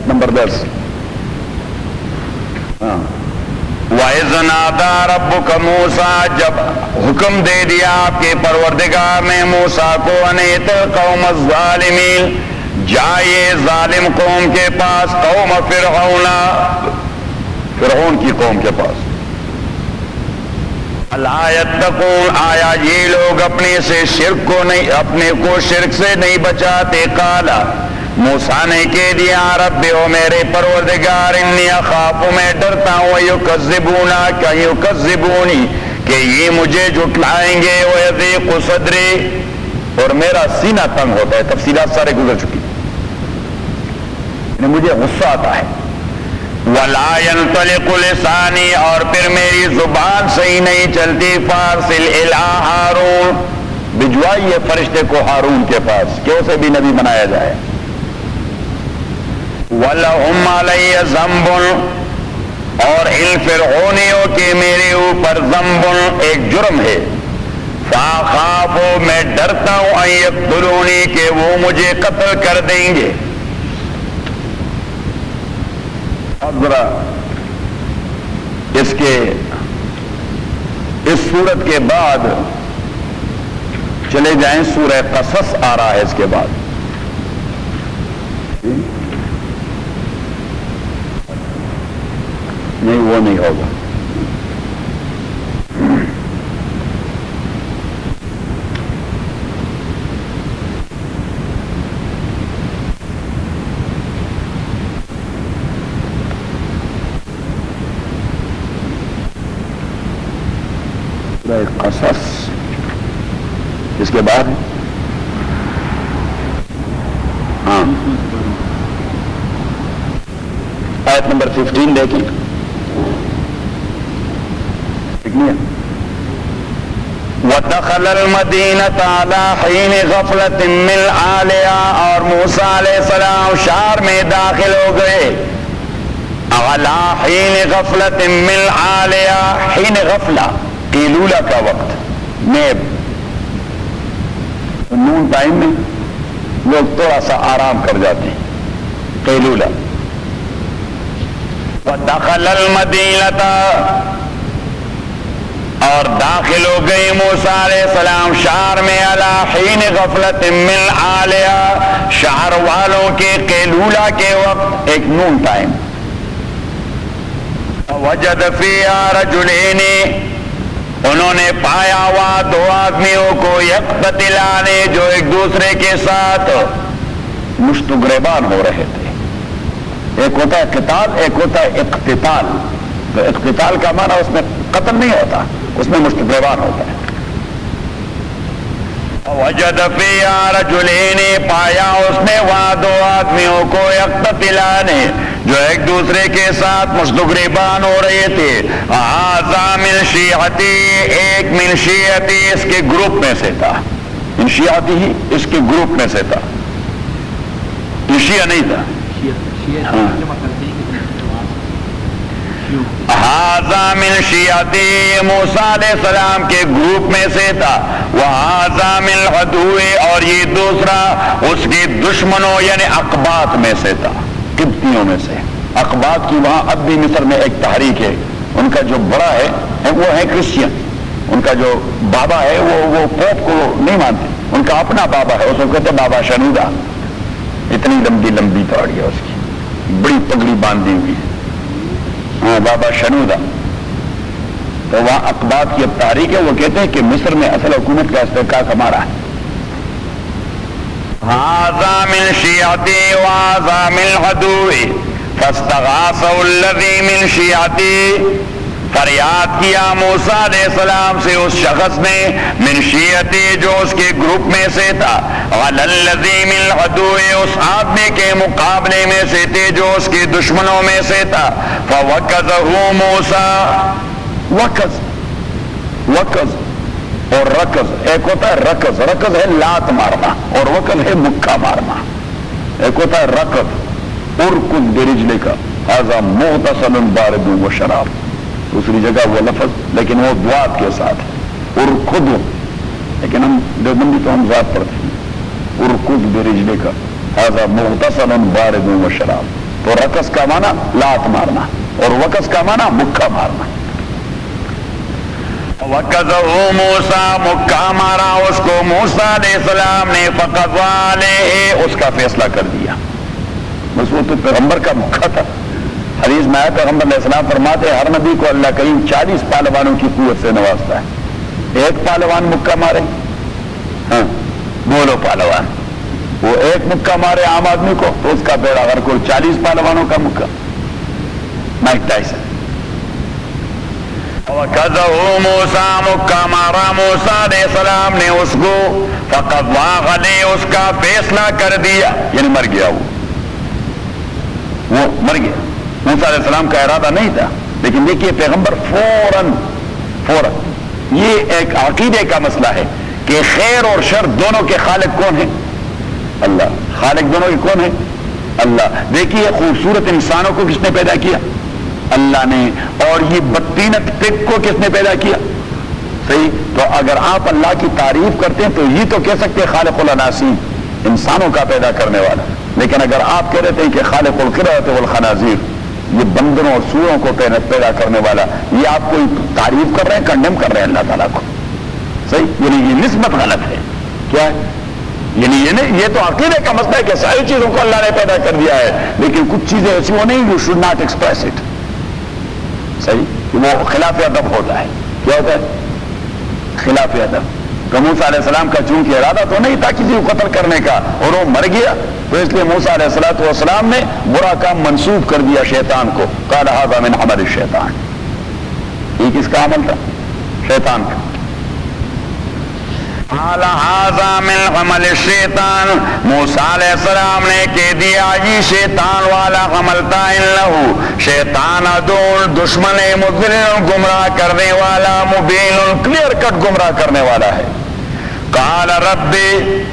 Number 10. وَإِذْ نَادَىٰ رَبُّكَ مُوسَىٰ، جب حکم دے دیا آپ کے پروردگار نے موسیٰ کو، أَنِ ائْتِ الْقَوْمَ الظَّالِمِينَ، جائیے ظالم قوم کے پاس، قوم فرعون کی قوم کے پاس. اَلَا يَتَّقُونَ، آیا یہ لوگ اپنے کو شرک سے نہیں بچاتے. قال، موسیٰ نے کہہ دیا، رب او میرے پروردگار، انی اخاف، میں ڈرتا ہوں، یکذبونی، کہ یہ مجھے جھٹلائیں گے، ویضیق صدری، اور میرا سینہ تنگ ہوتا ہے. تفصیلات سارے گزر چکی، مجھے غصہ آتا ہے. ولا ينطلق لسانی، اور پھر میری زبان صحیح نہیں چلتی. فارسل الی ہارون، بھجوائیے فرشتے کو ہارون کے پاس کہ اسے بھی نبی بنایا جائے. وَلَهُمْ عَلَيَّ ذَنْبٌ، اور ان فرعونیوں کے میرے اوپر ذنب، ایک جرم ہے. فَأَخَافُ، میں ڈرتا ہوں، أَن يَقْتُلُونِي، کہ وہ مجھے قتل کر دیں گے. اب ذرا اس سورت کے بعد چلے جائیں، سورہ قصص آ رہا ہے اس کے بعد. نہیں، وہ نہیں ہوگا. قصص اس کے بعد، ہاں، آیت نمبر 15 دیکھیں. وَدَخَلَ الْمَدِينَةَ عَلَى حِينِ غَفْلَةٍ مِّنْ أَهْلِهَا، اور موسیٰ علیہ السلام شہر میں داخل ہو گئے. عَلَى حِينِ غَفْلَةٍ مِّنْ أَهْلِهَا، حین غفلہ قیلولہ کا وقت، نیب، نون ٹائم میں لوگ تھوڑا سا آرام کر جاتے ہیں، قیلولہ. وَدَخَلَ الْمَدِينَةَ، اور داخل ہو گئے موسیٰ علیہ السلام شہر میں، علی حین غفلت من أهلها، شہر والوں کے قیلولہ کے وقت، ایک نون ٹائم. وجد فیہا رجلین، انہوں نے پایا ہوا دو آدمیوں کو، یقتتلان، جو ایک دوسرے کے ساتھ مشت و گریبان ہو رہے تھے. ایک ہوتا ہے قتال، ایک ہوتا ہے اقتتال. تو اقتتال کا معنی اس میں قتل نہیں ہوتا، اس میں مشت و گریبان ہوتا ہے. وجد فیہا رجلین، پایا اس نے وہاں دو آدمیوں کو، یقتتلان، جو ایک دوسرے کے ساتھ مشت و گریبان ہو رہے تھے. ھذا من شیعتی، ایک من شیعتی، اس کے گروپ میں سے تھا. من شیعتی ہی اس کے گروپ میں سے تھا، یہ شیعہ نہیں تھا. ھذا من شیعتی، موسیٰ علیہ السلام کے گروپ میں سے تھا. وھذا من عدوہ، اور یہ دوسرا اس کے دشمنوں یعنی اقباط میں سے تھا، قبطیوں میں سے. اقباط کی وہاں اب بھی مصر میں ایک تحریک ہے. ان کا جو بڑا ہے وہ ہے کرسچین، ان کا جو بابا ہے وہ پوپ کو نہیں مانتے. ان کا اپنا بابا ہے، اس کو کہتے بابا شنودہ. اتنی لمبی لمبی داڑھی ہے اس کی، بڑی پگڑی باندھی ہوئی ہے، ہاں، بابا شنودہ. تو وہاں اقباط کی اب تحریک ہے. وہ کہتے ہیں کہ مصر میں اصل حکومت کا استحقاق ہمارا ہے. ھذا من شیعتی وھذا من عدوہ، فاستغاثہ الذی من شیعتی، فریاد کیا موسیٰ علیہ السلام سے اس شخص نے، من شیعتی، جو اس کے گروپ میں سے تھا، علی الذی من عدوہ، اس آدمی کے مقابلے میں سے تھے جو اس کے دشمنوں میں سے تھا. فوکزہ موسیٰ، وکز اور رکز، ایک ہوتا ہے رکز، رکز ہے لات مارنا، اور وکز ہے مکہ مارنا. ایک ہوتا ہے رکز، ارکض برجلک ھذا مغتسل بارد وشراب. دوسری جگہ وہ لفظ، لیکن وہ ضاد کے ساتھ، ارکض، لیکن ہم دیوبندی تو ہم ضاد پڑھتے ہیں. ارکض برجلک هذا مغتسل بارد وشراب. تو رقص کا معنی لات مارنا اور وقص کا معنی مکہ مارنا. وَقَذَهُ موسیٰ مکہ مارا اس کو موسیٰ علیہ السلام نے فَقَضَىٰ عَلَيْهِ اس کا فیصلہ کر دیا. بس وہ تو پیغمبر کا مکہ تھا. حدیث میں آیا پیغمبر علیہ السلام فرماتے ہیں ہر نبی کو اللہ کریم 40 پہلوانوں کی قوت سے نوازتا ہے. ایک پہلوان مکہ مارے, ہاں بولو پہلوان, وہ ایک مکہ مارے عام آدمی کو تو اس کا بیڑا غرق. 40 پہلوانوں کا مکہ. Mic Tyson. وَكَذَبَ موسیٰ مکہ مارا موسیٰ علیہ السلام نے اس کو فَقَضَىٰ عَلَيْهِ اس کا فیصلہ کر دیا, یعنی مر گیا. وہ مر گیا. موسیٰ علیہ السلام کا ارادہ نہیں تھا, لیکن دیکھیے پیغمبر فوراً یہ ایک عقیدے کا مسئلہ ہے کہ خیر اور شر دونوں کے خالق کون ہیں؟ اللہ. خالق دونوں کے کون ہیں؟ اللہ. دیکھیے خوبصورت انسانوں کو کس نے پیدا کیا؟ اللہ نے. اور یہ بدطینت پگ کو کس نے پیدا کیا؟ صحیح. تو اگر آپ اللہ کی تعریف کرتے ہیں تو یہ تو کہہ سکتے ہیں خالق العناصین, انسانوں کا پیدا کرنے والا. لیکن اگر آپ کہہ رہتے ہیں کہ خالق القردۃ والخنازیر, یہ بندروں اور سوروں کو پیدا کرنے والا, یہ آپ کوئی تعریف کر رہے ہیں, کنڈیم کر رہے ہیں اللہ تعالیٰ کو. صحیح. یعنی یہ نسبت غلط ہے. کیا ہے؟ یعنی یہ تو عقیدے کا مسئلہ ہے کہ ساری چیزوں کو اللہ نے پیدا کر دیا ہے, لیکن کچھ چیزیں ایسی وہ نہیں, you should not express it. صحیح. وہ خلاف ادب ہوتا ہے. کیا ہوتا ہے؟ خلاف ادب. تو موسیٰ علیہ السلام کا چونکہ ارادہ تو نہیں تھا کسی کو قتل کرنے کا, اور وہ مر گیا, تو اس لیے موسیٰ علیہ السلام نے برا کام منسوب کر دیا شیطان کو. قال هذا من عمل الشیطان. یہ کس کا عمل تھا؟ شیطان کا. قال هذا من عمل الشیطان. موسیٰ علیہ السلام نے کہہ دیا یہ شیطان والا عمل تھا. انه شیطان عدو دشمن مضل گمراہ کرنے والا, مبین کلیئر کٹ گمراہ کرنے والا ہے. قال رب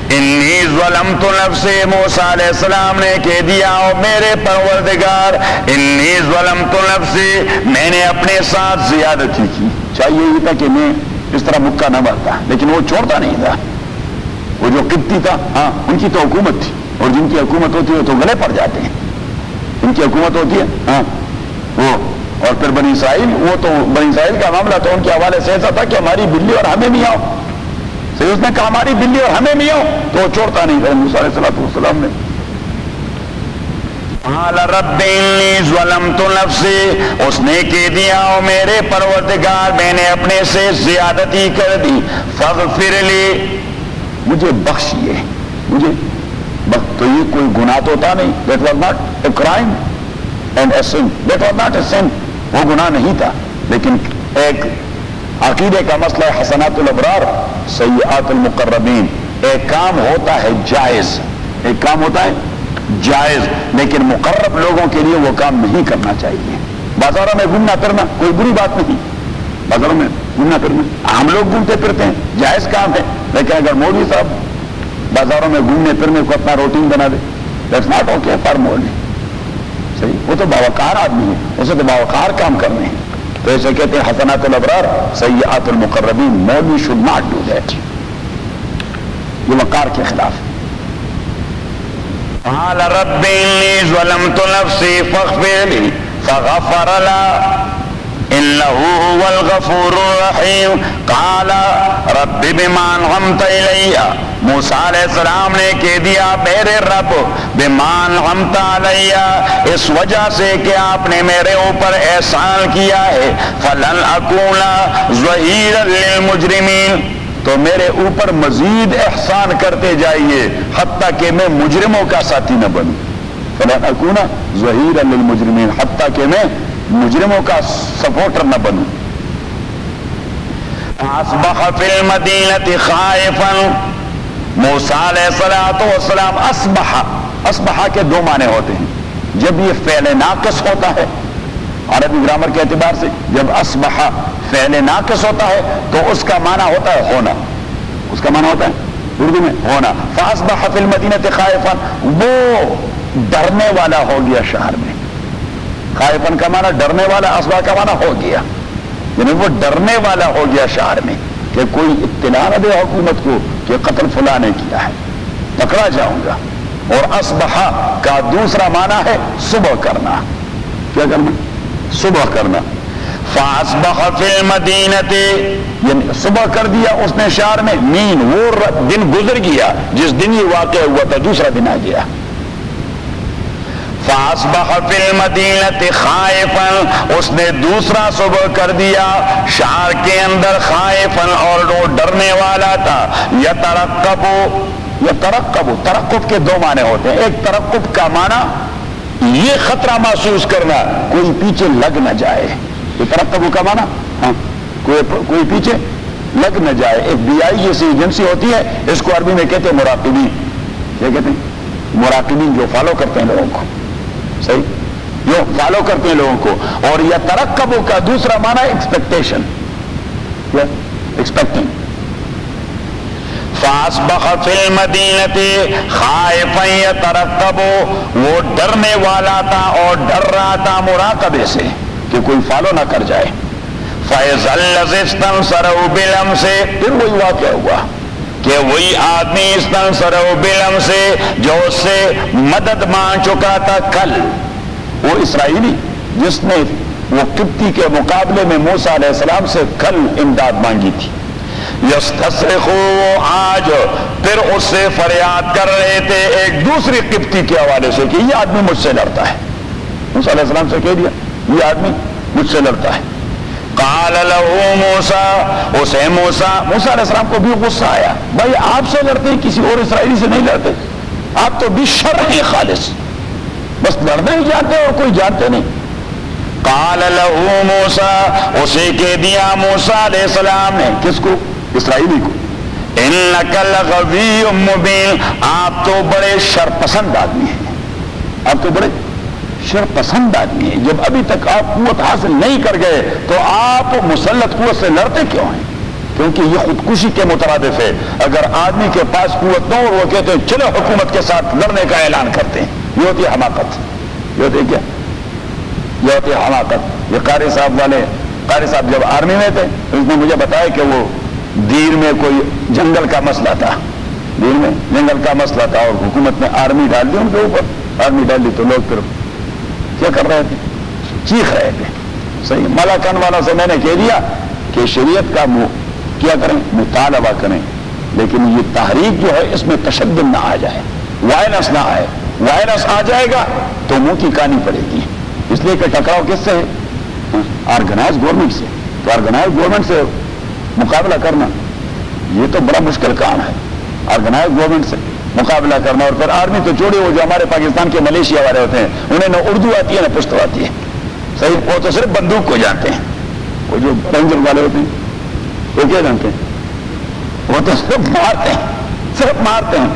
انی ظلمت نفسی. موسیٰ علیہ السلام نے کہہ دیا او میرے پروردگار, انی ظلمت نفسی, میں نے اپنے ساتھ زیادتی کی. چاہیے یہ تھا کہ میں اس طرح مکہ نہ مرتا, لیکن وہ چھوڑتا نہیں تھا. وہ جو قبطی تھا, ہاں ان کی تو حکومت تھی, اور جن کی حکومت ہوتی ہے تو گلے پڑ جاتے ہیں. ان کی حکومت ہوتی ہے, ہاں وہ. اور پھر بنی اسرائیل, وہ تو بنی اسرائیل کا معاملہ تو ان کے حوالے سے ایسا تھا کہ ہماری بلی اور ہمیں بھی آؤ. صحیح. اس نے کہا ہماری بلی اور ہمیں بھی آؤ, تو وہ چھوڑتا نہیں تھا موسیٰ علیہ السلام نے. قال رب انی ظلمت نفسی. اس نے کہہ دیا او میرے پروردگار میں نے اپنے سے زیادتی کر دی. فاغفر لی, مجھے بخشیے. مجھے تو یہ کوئی گناہ تو تھا نہیں. That was not a crime and a sin. That was not a sin. وہ گناہ نہیں تھا, لیکن ایک عقیدے کا مسئلہ ہے. حسنات الابرار سیئات المقربین. ایک کام ہوتا ہے جائز, ایک کام ہوتا ہے جائز, لیکن مقرب لوگوں کے لیے وہ کام نہیں کرنا چاہیے. بازاروں میں گھومنا پھرنا کوئی بری بات نہیں. بازاروں میں گھومنا پھرنا ہم لوگ گھومتے پھرتے ہیں, جائز کام ہے. لیکن اگر مولوی صاحب بازاروں میں گھومنے پھرنے کو اپنا روٹین بنا دے, دیٹس ناٹ اوکے فار مولوی. صحیح. وہ تو باوقار آدمی ہے, اسے تو باوقار کام کرنے ہیں. تو اسے کہتے ہیں حسنات الابرار سیئات المقربین. مولوی شوڈ ناٹ ڈو دیٹ. یہ وقار کے خلاف ہے. قال رب انی ظلمت نفسی فاغفر لی فغفر له انه هو الغفور الرحیم. قال رب بما انعمت علی. موسیٰ علیہ السلام نے کہہ دیا میرے رب بما انعمت علی, اس وجہ سے کہ آپ نے میرے اوپر احسان کیا ہے. فلن اکون ظہیرا للمجرمین. تو میرے اوپر مزید احسان کرتے جائیے حتیٰ کہ میں مجرموں کا ساتھی نہ بنوں. فلن اکون ظہیرا للمجرمین, حتیٰ کہ میں مجرموں کا سپورٹر نہ بنوں. اصبح فی المدینہ خائفا. موسیٰ علیہ السلام اصبح کے دو معنی ہوتے ہیں. جب یہ فعل ناقص ہوتا ہے عربی گرامر کے اعتبار سے, جب اصبح فعل ناقص ہوتا ہے تو اس کا معنی ہوتا ہے ہونا. اس کا معنی ہوتا ہے اردو میں ہونا. فاصبح فی المدینہ خائفا, وہ ڈرنے والا ہو گیا شہر میں. خائفا کا معنی ڈرنے والا, اصبح کا معنی ہو گیا, یعنی وہ ڈرنے والا ہو گیا شہر میں کہ کوئی اطلاع نہ دے حکومت کو کہ قتل فلاں نے کیا ہے, پکڑا جاؤں گا. اور اصبح کا دوسرا معنی ہے صبح کرنا. کیا کرنا؟ صبح کرنا. فاصبح فی المدینۃ، یعنی صبح کر دیا اس نے شہر میں. مین وہ دن گزر گیا جس دن یہ واقع ہوا تھا، دوسرا دن آ گیا. فاصبح فی المدینۃ خائفا، اس نے دوسرا صبح کر دیا شہر کے اندر. خائفا، اور وہ ڈرنے والا تھا. یترقب، ترقب کے دو معنی ہوتے ہیں. ایک ترقب کا معنی یہ خطرہ محسوس کرنا کوئی پیچھے لگ نہ جائے. یہ ترقب کا معنی ہاں کوئی پیچھے لگ نہ جائے. ایک بی آئی جیسی ایجنسی ہوتی ہے، اس کو عربی میں کہتے ہیں مراقبین. کیا کہتے ہیں؟ مراقبین، جو فالو کرتے ہیں لوگوں کو. صحیح، جو فالو کرتے ہیں لوگوں کو. اور یہ ترقب کا دوسرا معنی ایکسپیکٹیشن، ایکسپیکٹنگ. فاصبح فی المدینۃ خائفا یترقب، وہ ڈرنے والا تھا اور ڈر رہا تھا مراقبے سے کہ کوئی فالو نہ کر جائے. فَإِذَا الَّذِي اسْتَنصَرَهُ بِالْأَمْسِ، پھر وہی واقعہ ہوا کہ وہی آدمی استنصرہ بالامس، جو اس سے مدد مانگ چکا تھا کل، وہ اسرائیلی جس نے وہ قبطی کے مقابلے میں موسیٰ علیہ السلام سے کل امداد مانگی تھی. یستصرخ، آج پھر اس سے فریاد کر رہے تھے ایک دوسری قبطی کے حوالے سے کہ یہ آدمی مجھ سے لڑتا ہے. موسیٰ علیہ السلام سے کہہ دیا یہ آدمی مجھ سے لڑتا ہے. قال له موسیٰ، اسے موسیٰ علیہ السلام کو بھی غصہ آیا. بھائی آپ سے لڑتے ہیں، کسی اور اسرائیلی سے نہیں لڑتے. آپ تو بھی شر ہیں خالص، بس لڑنا ہی جانتے اور کوئی جانتے نہیں. قال له موسیٰ، اسے کہہ دیا موسیٰ علیہ السلام نے، کس کو؟ اسرائیلی کو. انک لغوی مبین، آپ تو بڑے شرپسند آدمی ہیں. آپ تو بڑے شرپسند آدمی ہیں. جب ابھی تک آپ قوت حاصل نہیں کر گئے تو آپ مسلط قوت سے لڑتے کیوں ہیں؟ کیونکہ یہ خودکشی کے مترادف ہے. اگر آدمی کے پاس قوت نہ ہو، وہ کہتے ہیں چلو حکومت کے ساتھ لڑنے کا اعلان کرتے ہیں. یہ ہوتی ہے حماقت. یہ ہوتی ہے کیا؟ یہ ہوتی ہے حماقت. یہ قاری صاحب جب آرمی میں تھے، اس نے مجھے بتایا کہ وہ دیر میں کوئی جنگل کا مسئلہ تھا، دیر میں جنگل کا مسئلہ تھا اور حکومت نے آرمی ڈال دی ان کے اوپر. آرمی ڈال دی تو لوگ پھر کیا کر رہے تھے؟ چیخ رہے تھے. صحیح. ملاکن والا سے میں نے کہہ دیا کہ شریعت کا کیا کریں، مطالبہ کریں، لیکن یہ تحریک جو ہے اس میں تشدد نہ آ جائے، وائلنس نہ آئے. وائلنس آ جائے گا تو منہ کی کانی پڑے گی. اس لیے کہ ٹکراؤ کس سے ہے؟ آرگنائز گورنمنٹ سے. تو آرگنائز گورنمنٹ سے مقابلہ کرنا یہ تو بڑا مشکل کام ہے. آرگنائز گورنمنٹ سے مقابلہ کرنا. اور پھر آرمی تو چھوڑی، وہ جو ہمارے پاکستان کے ملیشیا والے ہوتے ہیں، انہیں نہ اردو آتی ہے نہ پشتو آتی ہے. صحیح. وہ تو صرف بندوق کو جانتے ہیں. وہ جو رینجر والے ہوتے ہیں وہ کیا جانتے ہیں؟ وہ تو صرف مارتے ہیں.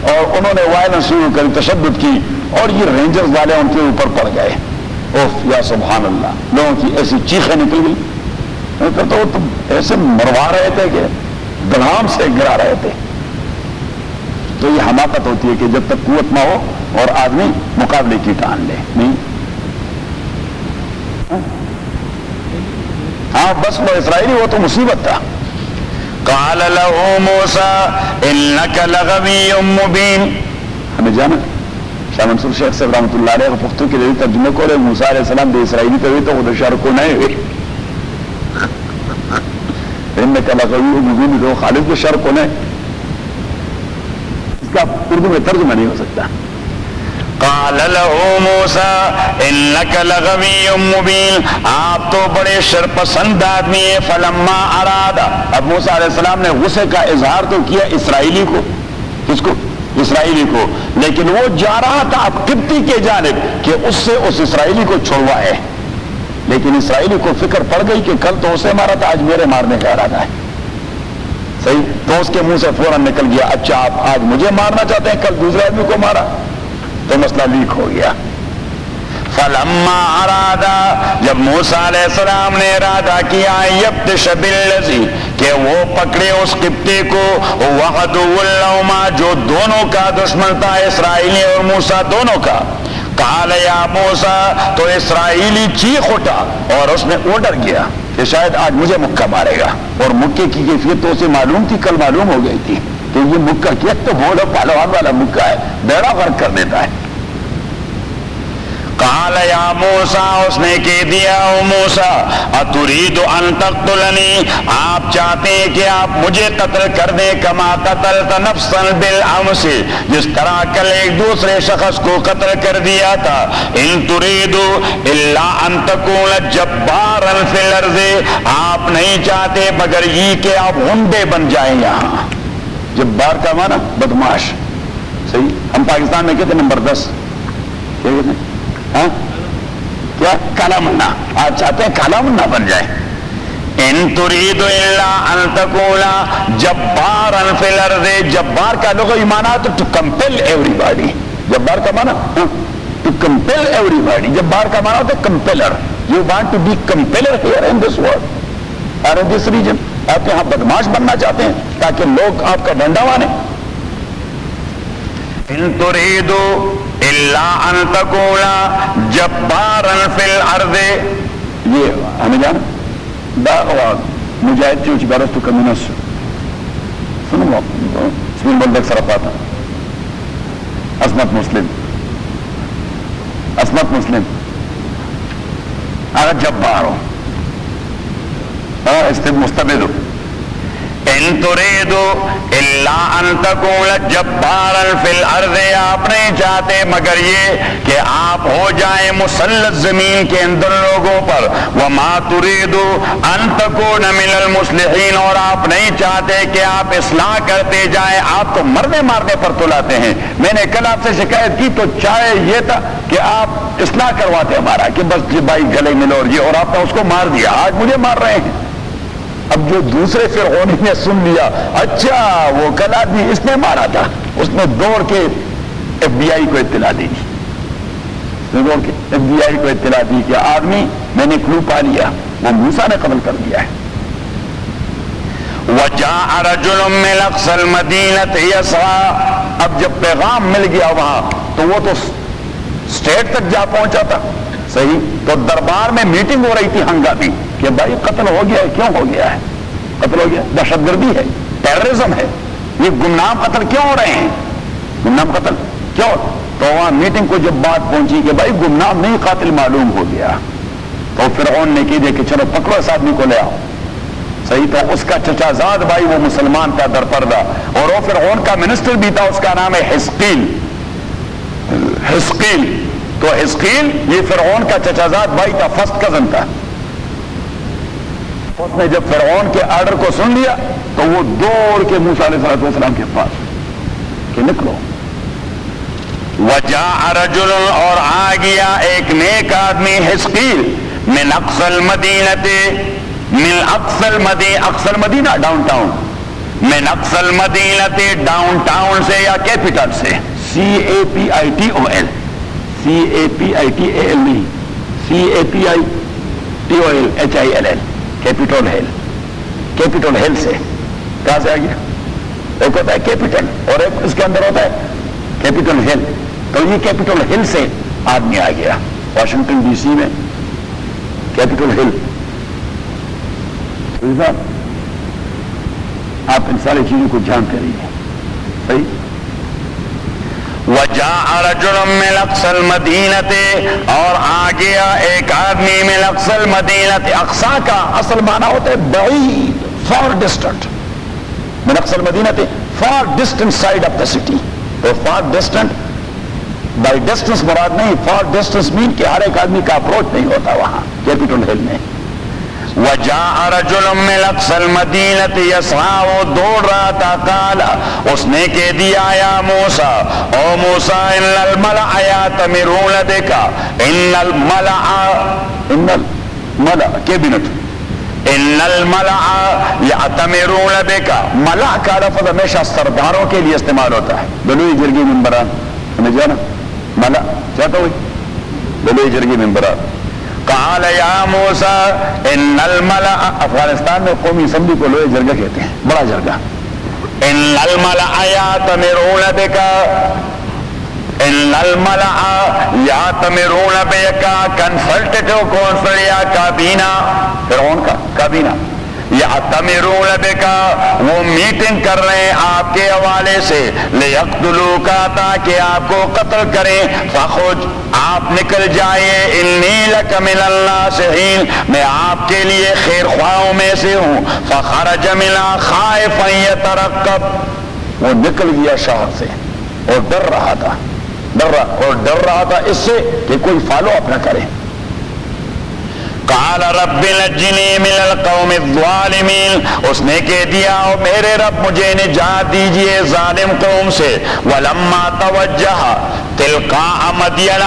اور انہوں نے وائلنس شروع کری، تشدد کی، اور یہ رینجر والے ان کے اوپر پڑ گئے. اوف یا سبحان اللہ، لوگوں کی ایسی چیخیں نکل گئی. تو ایسے مروا رہے تھے کہ دھڑام سے گرا رہے تھے. تو یہ حماقت ہوتی ہے کہ جب تک قوت نہ ہو اور آدمی مقابلے کی ٹان لے. نہیں، ہاں بس وہ اسرائیلی وہ تو مصیبت تھا. قال له موسیٰ انک لغوی مبین. ہمیں جانا شاہ منصور شیخ صاحب رحمۃ اللہ علیہ پختو کے لیے ترجمے کو موسیٰ علیہ السلام دے اسرائیلی تو ہوئی تو خود شر کو نہیں ہوئی. انک لغوی مبین تو خالص کے شر کو نہیں، اس کا اردو میں ترجمہ نہیں ہو سکتا. قال له موسیٰ انک لغوی مبین، آپ تو بڑے شرپسند آدمی ہیں. فلما اراد، اب موسیٰ علیہ السلام نے غصے کا اظہار تو کیا اسرائیلی کو. کس کو؟ اسرائیلی کو. لیکن وہ جا رہا تھا اب قبطی کے جانب کہ اس سے اس اسرائیلی کو چھڑوائے. لیکن اسرائیلی کو فکر پڑ گئی کہ کل تو اسے مارا تھا، آج میرے مارنے کا ارادہ ہے. صحیح. تو اس کے منہ سے فوراً نکل گیا اچھا آپ آج مجھے مارنا چاہتے ہیں، کل دوسرے آدمی کو مارا. تو مسئلہ لیک ہو گیا. فلما ارادہ، جب موسیٰ علیہ السلام نے ارادہ کیا یبطش بالذی، کہ وہ پکڑے اس قبطی کو، وعدو لہما، جو دونوں کا دشمن تھا، اسرائیلی اور موسیٰ دونوں کا. قال یا موسیٰ، تو اسرائیلی چیخ اٹھا اور اس نے وہ ڈر گیا کہ شاید آج مجھے مکہ مارے گا. اور مکے کی کیفیت تو اسے معلوم تھی، کل معلوم ہو گئی تھی کہ تو یہ مکہ کیا تو بولو پہلوان والا مکہ ہے، بیڑا غرق کر دیتا ہے. قال یا موسیٰ، اس نے کہہ دیا او موسیٰ، اترید ان تقتلنی، آپ چاہتے ہیں کہ آپ مجھے قتل کر دیں، کما قتلت نفسا بالامس، جس طرح کل ایک دوسرے شخص کو قتل کر دیا تھا. ان ترید الا ان تکون جبارا فی الارض، آپ نہیں چاہتے مگر یہ کہ آپ غنڈے بن جائیں یہاں. جبار کا معنی بدماش. صحیح، ہم پاکستان میں کہتے ہیں نمبر 10، کیا کہتے ہیں؟ ہاں کیا؟ کالا منا. آپ چاہتے ہیں کالا منا بن جائے. ان ترید الا ان تکون جبارا فی الارض، جبار کا لغوی معنی تو ٹو کمپل ایوری باڈی. جبار کا معنی ٹو کمپل ایوری باڈی. جبار کا معنی ہوتا ہے compeller. You want to be compeller here in this world اور ان دس ریجن. آپ یہاں بدماش بننا چاہتے ہیں تاکہ لوگ آپ کا ڈنڈا مانے. ان ترید الا ان تکون جبارا فی الارض. یہ ہمیں جانا دا مجاہد چوچ برستو کمینس سنو اسمیل بندک سرفاتا عصمت مسلم اگر جبار ہو استد مستبد ہو. ان ترید الا ان تکون جبارا فی الارض، آپ نہیں چاہتے مگر یہ کہ آپ ہو جائیں مسلط زمین کے اندر لوگوں پر. وما ترید ان تکون من المصلحین، اور آپ نہیں چاہتے کہ آپ اصلاح کرتے جائیں. آپ تو مرنے مارنے پر تلاتے ہیں. میں نے کل آپ سے شکایت کی تو چاہے یہ تھا کہ آپ اصلاح کرواتے ہمارا کہ بس جی بھائی گلے ملو اور یہ، اور آپ نے اس کو مار دیا. آج مجھے مار رہے ہیں. اب جو دوسرے فرعونی نے سن لیا، اچھا وہ کل آدمی اس نے مارا تھا، اس نے دوڑ کے ایف بی آئی کو اطلاع دی. دوڑ کے ایف بی آئی کو اطلاع دی کہ آدمی میں نے کلو پا لیا، وہ موسیٰ نے قتل کر دیا ہے. وجاء رجل من اقصى المدینة یسعی، اب جب پیغام مل گیا وہاں تو وہ تو اسٹیٹ تک جا پہنچا تھا. صحیح، تو دربار میں میٹنگ ہو رہی تھی ہنگامی کہ بھائی قتل ہو گیا ہے. کیوں ہو گیا ہے؟ قتل ہو گیا، دہشت گردی ہے، ٹیررزم ہے. یہ گمنام قتل کیوں ہو رہے ہیں؟ گمنام قتل کیوں؟ تو وہاں میٹنگ کو جب بات پہنچی کہ بھائی گمنام نہیں قاتل معلوم ہو گیا، تو فرعون نے کہا کہ چلو پکڑو اس آدمی کو لے آؤ. صحیح تھا. اس کا چچا زاد بھائی وہ مسلمان تھا در پردہ، اور وہ فرعون کا منسٹر بھی تھا، اس کا نام ہے حزقیل. تو حزقیل یہ فرعون کا چچا زاد بھائی تھا، فرسٹ کزن تھا. اس نے جب فرعون کے آرڈر کو سن لیا تو وہ دوڑ کے موسیٰ علیہ السلام کے پاس کہ نکلو. وجاء رجل، اور آ گیا ایک نیک آدمی، حزقیل، من اقصى المدینة، من اقصى المدینہ، اقصى المدینہ ڈاؤن ٹاؤن، من اقصى المدینة ڈاؤن ٹاؤن سے یا کیپٹل سے. CAPITOL، CAPITAL نہیں، CAPITOL کیپٹول ہل. کیپٹول ہل سے کہاں سے آ گیا؟ ایک ہوتا ہے کیپٹل اور ایک اس کے اندر ہوتا ہے کیپٹل ہل. تو یہ کیپٹل ہل سے آدمی آ گیا واشنگٹن ڈی سی میں. کیپٹل ہل، آپ ان ساری چیزوں کو جانتے رہیے. صحیح. وجاء رجل من اقصى المدینة، اور آ گیا ایک آدمی من اقصى المدینة. اقصا کا اصل معنی ہوتا ہے بعید، فار ڈسٹنٹ. من اقصى المدینة far distant side of the city. تو فار ڈسٹنٹ بائی ڈسٹنس مراد نہیں، فار ڈسٹنس مین کہ ہر ایک آدمی کا اپروچ نہیں ہوتا وہاں کیپٹل ہل میں. وجاء رجل من اقصى المدینة یسعی، وہ دوڑ رہا تھا. قال، اس نے کہہ دیا یا موسیٰ، او موسیٰ، ان الملأ یأتمرون بک، ان الملأ کیبنٹ، ان الملأ یأتمرون بک. ملأ کا لفظ ہمیشہ سرداروں کے لیے استعمال ہوتا ہے. بلوئی جرگی ممبران سمجھ جانا، ملأ چاہتا ہوئی بلوئی جرگی ممبران. قال یا موسیٰ ان الملأ، افغانستان میں قومی اسمبلی کو لوہے جرگہ کہتے ہیں، بڑا جرگہ. ان الملأ یأتمرون بک، ان الملأ یأتمرون بک، کنسلٹیٹو کونسل یا کابینہ، فرعون کا کابینہ. یعتمرون بکا، وہ میٹنگ کر رہے ہیں آپ کے حوالے سے، لیقتلوک، تاکہ آپ کو قتل کریں، فخرج، آپ نکل جائیے، انی لک من الناصحین، میں آپ کے لیے خیر خواہوں میں سے ہوں، فخرج منہا خائفا یترقب، وہ نکل گیا شہر سے اور ڈر رہا تھا، ڈر رہا تھا اس سے کہ کوئی فالو اپ نہ کرے۔ قال رب نجنی من القوم الظالمین، اس نے کہہ دیا او میرے رب مجھے نجات دیجئے ظالم قوم سے۔ ولما توجہ تلقاء مدین،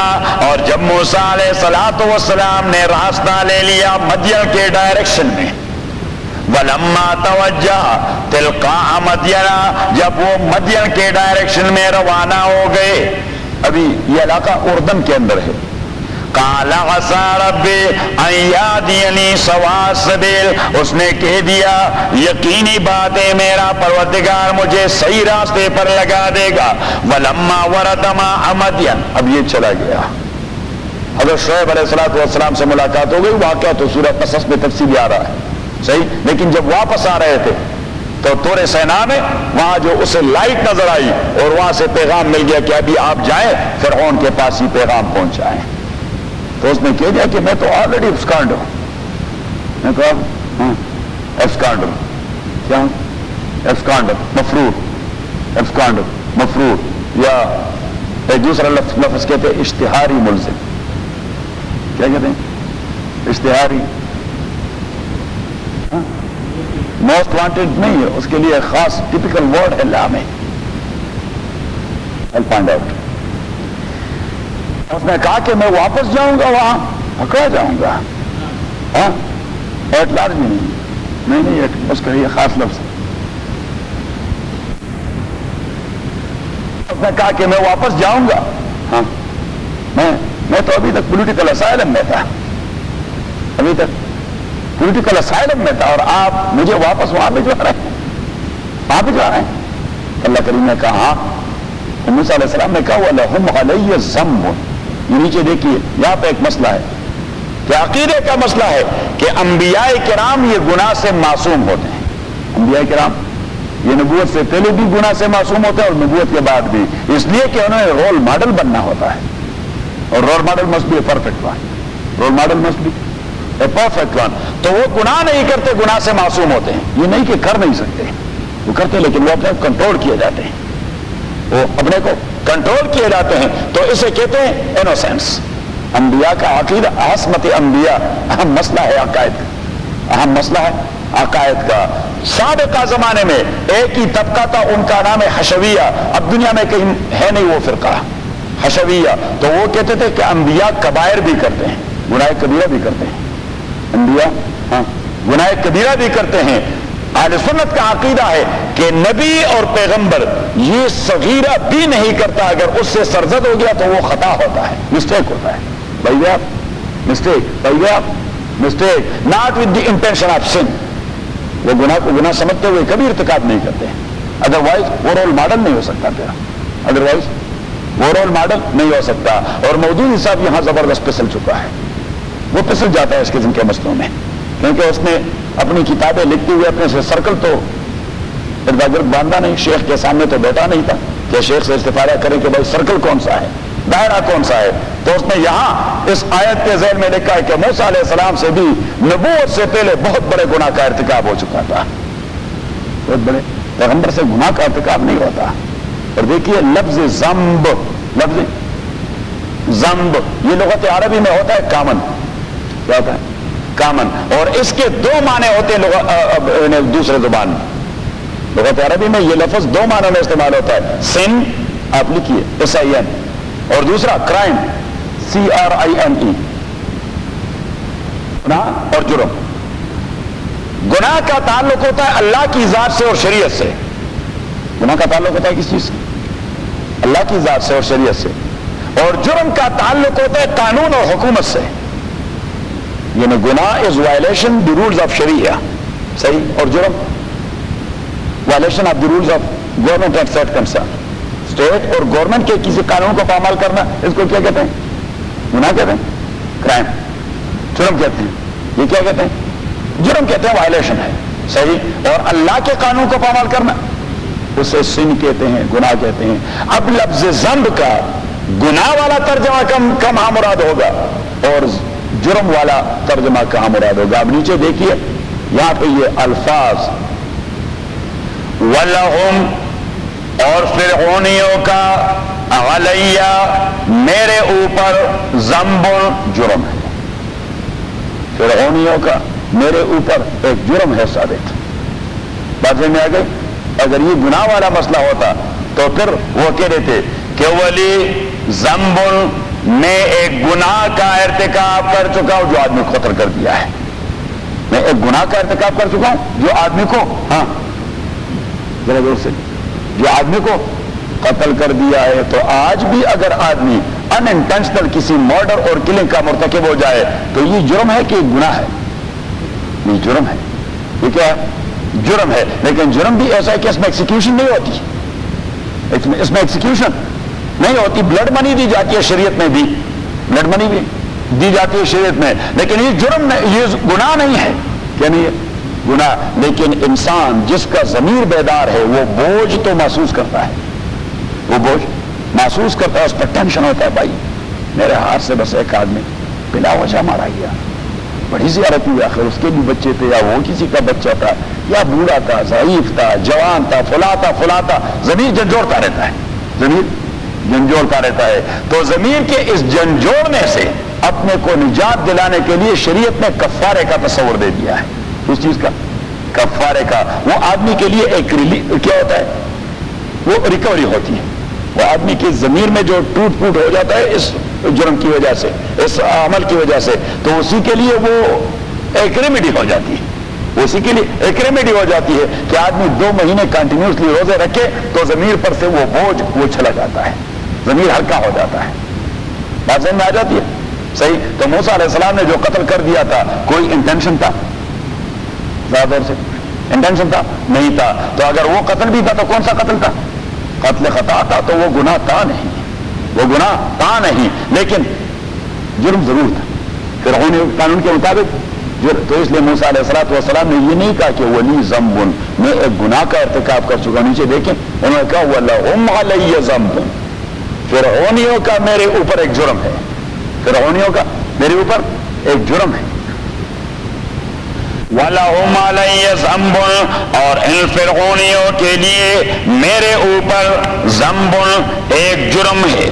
اور جب موسیٰ علیہ السلام نے راستہ لے لیا مدین کے ڈائریکشن میں، ولما توجہ تلقاء مدین، جب وہ مدین کے ڈائریکشن میں روانہ ہو گئے، ابھی یہ علاقہ اردن کے اندر ہے، قال عسى ربي ان يهديني سواء السبيل، اس نے کہہ دیا یقینی بات ہے میرا پروردگار مجھے صحیح راستے پر لگا دے گا۔ ولما ورد ماء مدین، اب یہ چلا گیا، حضرت شعیب علیہ السلام سے ملاقات ہو گئی، واقعہ تو سورہ قصص میں تفصیلی آ رہا ہے صحیح، لیکن جب واپس آ رہے تھے تو طور سینا میں وہاں جو اسے لائٹ نظر آئی اور وہاں سے پیغام مل گیا کہ ابھی آپ جائیں فرعون کے پاس ہی پیغام پہنچائیں، تو اس نے کہہ دیا کہ میں تو آلریڈی ابسکانڈ ہوں۔ میں کہا ابسکانڈ ہوں، کیا ابسکانڈ مفرور، مفرور، یا ایک دوسرا لفظ کہتے ہیں اشتہاری ملزم، کیا کہتے ہیں اشتہاری، موسٹ وانٹیڈ نہیں ہے، اس کے لیے خاص ٹپیکل ورڈ ہے لا میں، I'll find out۔ اس نے کہا کہ میں واپس جاؤں گا وہاں، پکڑا جاؤں گا، ہاں ایٹ لارج بھی نہیں، اس کا یہ خاص لفظ۔ اس نے کہا کہ میں واپس جاؤں گا، ہاں میں تو ابھی تک پولیٹیکل اسائلم میں تھا، ابھی تک پولیٹیکل اسائلم میں تھا، اور آپ مجھے واپس وہاں بھجوا رہے ہیں، وہاں بھجوا رہے ہیں۔ اللہ کریم نے کہا، موسیٰ علیہ السلام نے کہا وَلَهُمْ عَلَيَّ ذَنْبٌ، یہ نیچے دیکھیے یہاں پہ ایک مسئلہ ہے کہ عقیدے کا مسئلہ ہے کہ انبیاء کرام یہ گناہ سے معصوم ہوتے ہیں، انبیاء کرام یہ نبوت سے پہلے بھی گناہ سے معصوم ہوتے ہیں اور نبوت کے بعد بھی، اس لیے کہ انہوں نے رول ماڈل بننا ہوتا ہے، اور role model must be a perfect one, role model must be a perfect one. تو وہ گناہ نہیں کرتے، گناہ سے معصوم ہوتے ہیں، یہ نہیں کہ کر نہیں سکتے، وہ کرتے لیکن وہ اپنے کنٹرول کیے جاتے ہیں، وہ اپنے کو کنٹرول کیے جاتے ہیں، تو اسے کہتے ہیں انوسینس۔ انبیاء کا عقیدہ، عصمت انبیاء اہم مسئلہ ہے عقائد کا، اہم مسئلہ ہے عقائد کا۔ سابقہ زمانے میں ایک ہی طبقہ تھا، ان کا نام ہے حشویہ، اب دنیا میں کہیں ہے نہیں وہ فرقہ حشویہ، تو وہ کہتے تھے کہ انبیاء کبائر بھی کرتے ہیں، گناہ کبیرہ بھی کرتے ہیں، انبیاء ہاں گناہ کبیرہ بھی کرتے ہیں۔ اہل سنت کا عقیدہ ہے کہ نبی اور پیغمبر یہ صغیرہ بھی نہیں کرتا، اگر اس سے سرزد ہو گیا تو وہ خطا ہوتا ہے، مسٹیک ہوتا ہے، بھائی آپ mistake not with the intention of sin, وہ گناہ کو گناہ سمجھتے ہوئے کبھی ارتکاب نہیں کرتے، ادروائز وہ رول ماڈل نہیں ہو سکتا تیرا، ادروائز وہ رول ماڈل نہیں ہو سکتا۔ اور مودودی صاحب یہاں زبردست پھسل چکا ہے، وہ پھسل جاتا ہے اس قسم کے مسئلوں میں، کیونکہ اس نے اپنی کتابیں لکھتے ہوئے اپنے سے سرکل تو ارد گرد باندھا نہیں، شیخ کے سامنے تو بیٹھا نہیں تھا کہ شیخ سے استفادہ کریں کہ بھائی سرکل کون سا ہے، دائرہ کون سا ہے، تو اس نے یہاں اس آیت کے ذیل میں لکھا ہے کہ موسیٰ علیہ السلام سے بھی نبوت سے پہلے بہت بڑے گناہ کا ارتکاب ہو چکا تھا، بہت بڑے، پیغمبر سے گناہ کا ارتکاب نہیں ہوتا۔ اور دیکھیے لفظ ذنب، لفظ ذنب یہ لغت عربی میں ہوتا ہے کامن، کیا ہوتا ہے کامن، اور اس کے دو معنی ہوتے ہیں دوسرے زبان میں، لغت عربی میں یہ لفظ دو معنوں میں استعمال ہوتا ہے، سن آپ لکھیے SIN، اور دوسرا کرائم CRIME، گناہ اور جرم۔ گناہ کا تعلق ہوتا ہے اللہ کی ذات سے اور شریعت سے، گناہ کا تعلق ہوتا ہے کس چیز سے؟ اللہ کی ذات سے اور شریعت سے، اور جرم کا تعلق ہوتا ہے قانون اور حکومت سے، یعنی گناہ is violation the rules of sharia, صحیح، اور جرم violation of the rules of government and state concern, state اور گورنمنٹ کے کسی قانون کو پامال کرنا، اس کو کیا کہتے ہیں؟ گناہ کہتے ہیں، کرائم۔ جرم کہتے ہیں، یہ کیا کہتے ہیں؟ جرم کہتے ہیں وائلیشن ہے، صحیح، اور اللہ کے قانون کو پامال کرنا اسے سن کہتے ہیں، گناہ کہتے ہیں۔ اب لفظ ذنب کا گناہ والا ترجمہ کہاں مراد ہوگا اور جرم والا ترجمہ کہاں مراد ہوگا؟ اب نیچے دیکھیے یہاں پہ یہ الفاظ وَلَهُمْ اور فرعونیوں کا علیہ میرے اوپر ذنب جرم ہے، فرعونیوں کا میرے اوپر ایک جرم ہے ثابت۔ بات میں آ گئی؟ اگر یہ گناہ والا مسئلہ ہوتا تو پھر وہ کہہ دیتے کہ ولی ذنب میں ایک گناہ کا ارتکاب کر چکا ہوں جو آدمی کو قتل کر دیا ہے، میں ایک گناہ کا ارتکاب کر چکا ہوں جو آدمی کو ذرا زور سے جو آدمی کو قتل کر دیا ہے۔ تو آج بھی اگر آدمی ان انٹینشنل کسی مرڈر اور کلنگ کا مرتکب ہو جائے تو یہ جرم ہے کہ گناہ ہے؟ یہ جرم ہے، یہ کیا ہے؟ جرم ہے۔ لیکن جرم بھی ایسا ہے کہ اس میں ایکسیکیوشن نہیں ہوتی، اس میں ایکسیکیوشن نہیں ہوتی، بلڈ منی دی جاتی ہے شریعت میں بھی، بلڈ منی بھی دی جاتی ہے شریعت میں، لیکن یہ جرم نہیں، یہ گناہ نہیں ہے، کیا نہیں ہے؟ گناہ۔ لیکن انسان جس کا ضمیر بیدار ہے وہ بوجھ تو محسوس کرتا ہے، وہ بوجھ محسوس کرتا ہے، اس پر ٹینشن ہوتا ہے، بھائی میرے ہاتھ سے بس ایک آدمی بلا وجہ مارا گیا، بڑی زیارت ہوئی، آخر اس کے بھی بچے تھے یا وہ کسی کا بچہ تھا یا بوڑھا تھا، ضعیف تھا، جوان تھا، فلا تھا، ضمیر جھنجھوڑتا رہتا ہے، ضمیر جھنجھوڑتا رہتا ہے۔ تو ضمیر کے اس جھنجھوڑنے سے اپنے کو نجات دلانے کے لیے شریعت نے کفارے کا تصور دے دیا ہے۔ اس چیز کا کفارے کا، وہ آدمی کے لیے ایک کیا ہوتا ہے؟ وہ ریکوری ہوتی ہے، وہ آدمی کے ضمیر میں جو ٹوٹ پھوٹ ہو جاتا ہے اس جرم کی وجہ سے، اس عمل کی وجہ سے، تو اسی کے لیے وہ ایک ریمیڈی ہو جاتی ہے، اسی کے لیے ایک ریمیڈی ہو جاتی ہے کہ آدمی 2 مہینے کنٹینیوسلی روزے رکھے تو ضمیر پر سے وہ بوجھ وہ چلا جاتا ہے، ضمیر ہلکا ہو جاتا ہے، بات سمجھ میں آ جاتی ہے؟ صحیح۔ تو موسیٰ علیہ السلام نے جو قتل کر دیا تھا کوئی انٹینشن تھا؟ زیادہ سے انٹینشن تھا؟ نہیں تھا۔ تو اگر وہ قتل بھی تھا تو کون سا قتل تھا؟ قتل خطا تھا، تو وہ گناہ تھا نہیں، وہ گناہ تھا نہیں، لیکن جرم ضرور تھا فرعون قانون کے مطابق۔ تو اس لیے موسیٰ علیہ السلام نے یہ نہیں کہا کہ ولی ذنب، میں ایک گناہ کا ارتکاب کر چکا۔ نیچے دیکھیں انہوں نے کہا وَلَهُمْ عَلَيَّ ذَنْبٌ، فرعونیوں کا میرے اوپر ایک جرم ہے، فرعونیوں کا میرے اوپر ایک جرم ہے۔ وَلَهُمْ عَلَيَّ ذَنْبٌ اور ان فرعونیوں کے لیے میرے اوپر ذنب ایک جرم ہے۔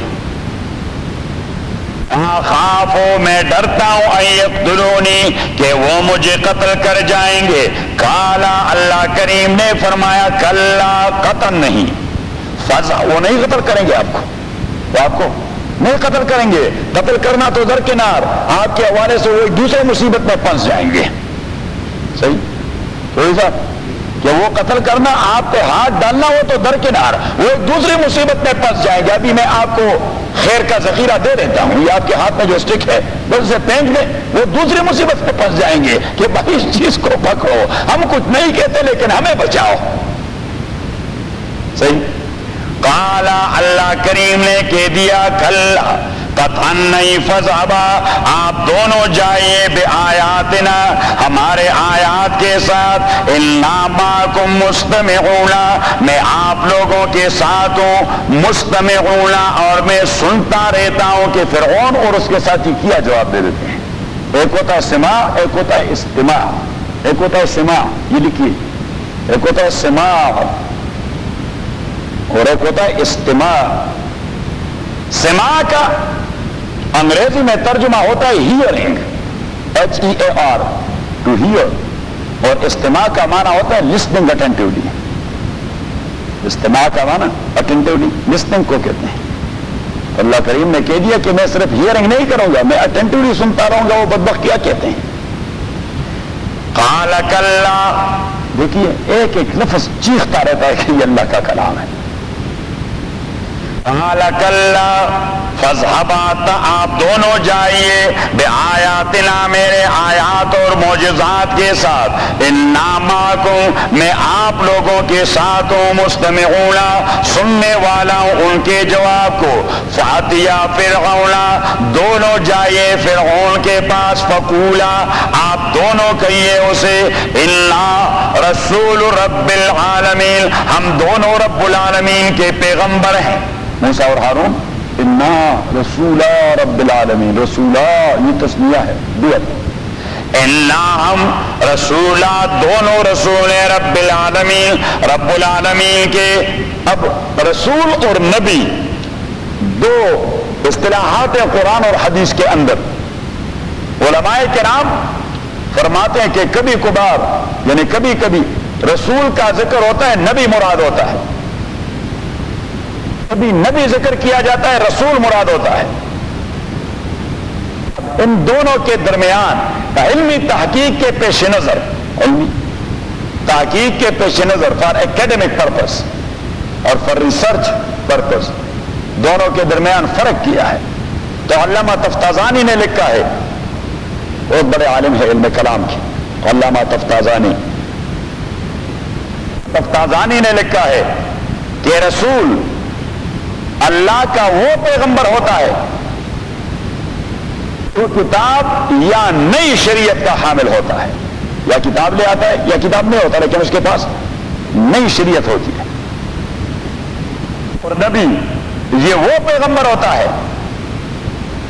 اخاف میں ڈرتا ہوں ان یقتلونی کہ وہ مجھے قتل کر جائیں گے۔ قالا اللہ کریم نے فرمایا کلا قتل نہیں، وہ نہیں قتل کریں گے آپ کو، وہ آپ کو نہیں قتل کریں گے۔ قتل کرنا تو درکنار، آپ کے حوالے سے وہ ایک دوسرے مصیبت میں پھنس جائیں گے۔ صحیح تھوڑی سا کہ وہ قتل کرنا، آپ پہ ہاتھ ڈالنا ہو تو درکنار، وہ ایک دوسری مصیبت میں پھنس جائیں گے۔ ابھی میں آپ کو خیر کا ذخیرہ دے دیتا ہوں، یہ آپ کے ہاتھ میں جو اسٹک ہے بس اسے پھینک دیں، وہ دوسری مصیبت میں پھنس جائیں گے کہ بھائی اس چیز کو پکڑو، ہم کچھ نہیں کہتے لیکن ہمیں بچاؤ۔ صحیح۔ قالا اللہ کریم نے کہہ دیا کلا قطعا نہیں، فذهبا آپ دونوں جائیے بآیاتنا ہمارے آیات کے ساتھ، انا معکم مستمعون میں آپ لوگوں کے ساتھ ہوں، مستمعون اور میں سنتا رہتا ہوں کہ فرعون اور اس کے ساتھی کیا جواب دے دیتے ہیں۔ ایک ہوتا ہے سماع، ایک ہوتا ہے استماع، ایک ہوتا ہے سماع، یہ لکھیے، ایک ہوتا ہے سماع اور ایک ہوتا ہے استماع۔ سماع کا انگریزی میں ترجمہ ہوتا ہے ہیئرنگ، HEAR، ٹو ہیئر، اور استماع کا معنی ہوتا ہے لسننگ اٹینٹیولی۔ استماع کا معنی اٹینٹیولی لسننگ کو کہتے ہیں۔ اللہ کریم نے کہہ دیا کہ میں صرف ہیئرنگ نہیں کروں گا، میں اٹینٹیولی سنتا رہوں گا۔ وہ بدبخت کیا کہتے ہیں؟ قال کلا، دیکھیے ایک ایک لفظ چیختا رہتا ہے کہ یہ اللہ کا کلام ہے۔ کلا فاذهبا آپ دونوں جائیے بآیاتنا میرے آیات اور معجزات کے ساتھ انا معکم میں آپ لوگوں کے ساتھ ہوں مستمعون سننے والا ہوں ان کے جواب کو فاتیا فرعون دونوں جائیے فرعون کے پاس فقولا آپ دونوں کہیے اسے انا رسول رب العالمین ہم دونوں رب العالمین کے پیغمبر ہیں موسیٰ اور ہارون انا رسول رب العالمین رسولہ یہ تسمیہ ہے دوت انا ہم رسولہ دونوں رسول رب العالمین رب العالمین کے اب رسول اور نبی دو اصطلاحات ہیں قرآن اور حدیث کے اندر علماء کرام فرماتے ہیں کہ کبھی کبھار یعنی کبھی کبھی رسول کا ذکر ہوتا ہے نبی مراد ہوتا ہے کبھی نبی ذکر کیا جاتا ہے رسول مراد ہوتا ہے ان دونوں کے درمیان علمی تحقیق کے پیش نظر علمی تحقیق کے پیش نظر فار ایکیڈمک پرپس اور فار ریسرچ پرپس دونوں کے درمیان فرق کیا ہے تو علامہ تفتازانی نے لکھا ہے بہت بڑے عالم ہے علم کلام کے علامہ تفتازانی نے لکھا ہے کہ رسول اللہ کا وہ پیغمبر ہوتا ہے تو کتاب یا نئی شریعت کا حامل ہوتا ہے یا کتاب لے آتا ہے یا کتاب نہیں ہوتا لیکن اس کے پاس نئی شریعت ہوتی ہے اور نبی یہ وہ پیغمبر ہوتا ہے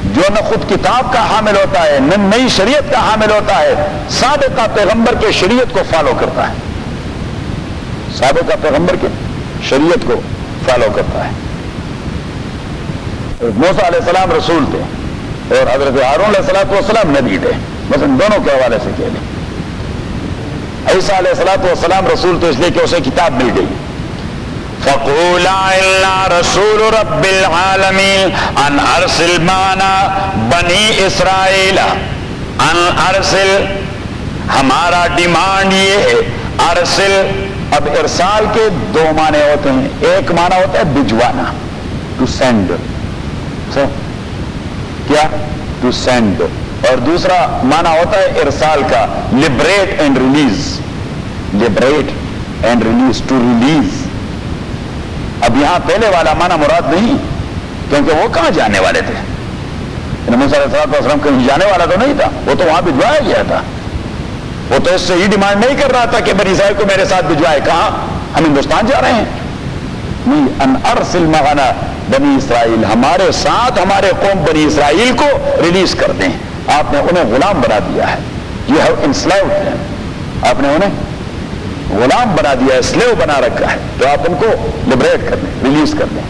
جو نہ خود کتاب کا حامل ہوتا ہے نہ نئی شریعت کا حامل ہوتا ہے سابقہ پیغمبر کے شریعت کو فالو کرتا ہے سابقہ پیغمبر کے شریعت کو فالو کرتا ہے موسیٰ علیہ السلام رسول تھے اور حضرت ہارون علیہ السلام نبی تھے بس ان دونوں کے حوالے سے کہہ لیں عیسیٰ علیہ السلام رسول تو اس لیے کہ اسے کتاب مل گئی فقولا الا رسول رب العالمین ان ارسل معنا بنی اسرائیل ان ارسل ہمارا ڈیمانڈ یہ ہے ارسل اب ارسال کے دو معنی ہوتے ہیں ایک معنی ہوتا ہے بھجوانا ٹو سینڈ کیا ٹو سینڈ اور دوسرا معنی ہوتا ہے ارسال کا liberate and release liberate and release to release اب یہاں پہلے والا معنی مراد نہیں کیونکہ وہ کہاں جانے والے تھے موسیٰ علیہ السلام کہیں جانے والا تو نہیں تھا وہ تو وہاں بھجوایا گیا تھا وہ تو اس سے یہ ڈیمانڈ نہیں کر رہا تھا کہ بنی اسرائیل کو میرے ساتھ بھجوائے کہاں ہم ہندوستان جا رہے ہیں نہیں ان ارسل معنا بنی اسرائیل ہمارے ساتھ ہمارے قوم بنی اسرائیل کو ریلیز کر دیں آپ نے انہیں غلام بنا دیا ہے یہ ہے انسلیوڈ ہے آپ نے انہیں غلام بنا دیا ہے سلیو بنا رکھا ہے تو آپ ان کو لبریٹ کر دیں ریلیز کر دیں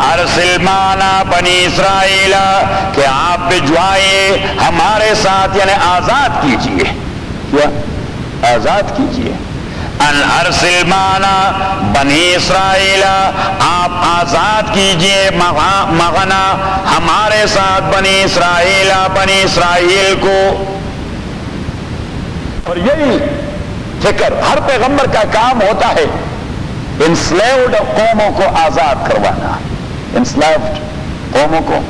ارسل معنا بنی اسرائیل کہ آپ بھجوائیے ہمارے ساتھ یعنی آزاد کیجئے کیا آزاد کیجئے ان ارسل معنا بنی اسرائیل آپ آزاد کیجئے مغنا ہمارے ساتھ بنی اسرائیل کو اور یہی فکر ہر پیغمبر کا کام ہوتا ہے انسلیوڈ قوموں کو آزاد کروانا انسلیوڈ قوموں کو